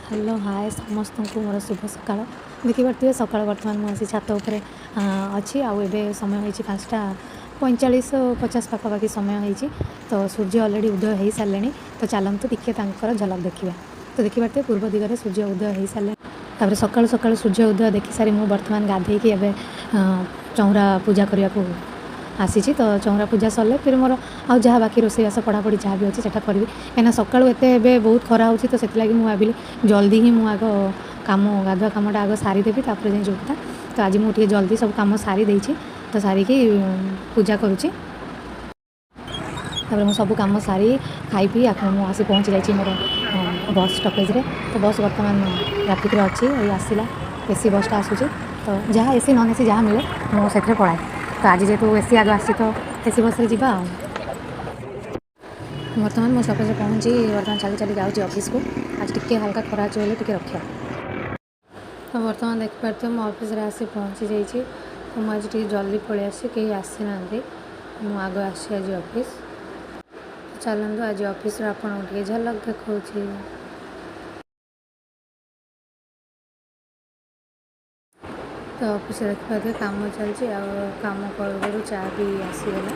hello hi समस्त को मोर शुभ सकाळ देखिपे सका बर्तमान मुझे छात उपरे अच्छी आउ ए समय हो 5:45-50 पाखापाखि समय हो तो सूर्य अलरेडी उदय हो सारे तो चलतु टिके झलक देखा तो देखिपे पूर्व दिगरे सूर्य उदय हो सारे तापर सकाळु सकाळु सूर्य उदय देखी सारी मु बर्तमान गाधेकी एवं चौरा पूजा करने को आसी तो चौरा पूजा सरले फिर मोर आउ जहाँ बाकी रोषेईबास पढ़ापढ़ी जहाँ भी अच्छे से करी कहीं सका बहुत खरा हो तो से भाविली जल्दी ही मुझ आग कम गाधुआ कमटा आग सारीदेवी तापर जाए जोता तो आज मुझे जल्दी सब कम सारी देती तो सारिकी पूजा करुँची तापर सब कम सारी खाई पी मुझे पहुँची जाइए मोर बस स्टपेज तो बस बर्तमान ट्राफिक अच्छी आसला एसी बसटा आसूँ तो जहाँ एसी नन एसी जहाँ मिले मुझे पढ़ाए तो आज जेहतु एसी आग आसी तो एसी बस रे जीवा बर्तमान मो स्टपेज पहुँची बर्तमान चली चली जाऊँगी ऑफिस को आज टिके हल्का खरा अच्छे टे रखा तो बर्तमान देखिपे मो ऑफिस रे आसी पहुँची जाइए तो मुझे जल्दी पलि आसी कहीं आसी ना मु आग आसी आज ऑफिस चलतु आज ऑफिस आपको झलक देखा तो ऑफिस देखिए कम चलती कम करू करू चा भी आसीगला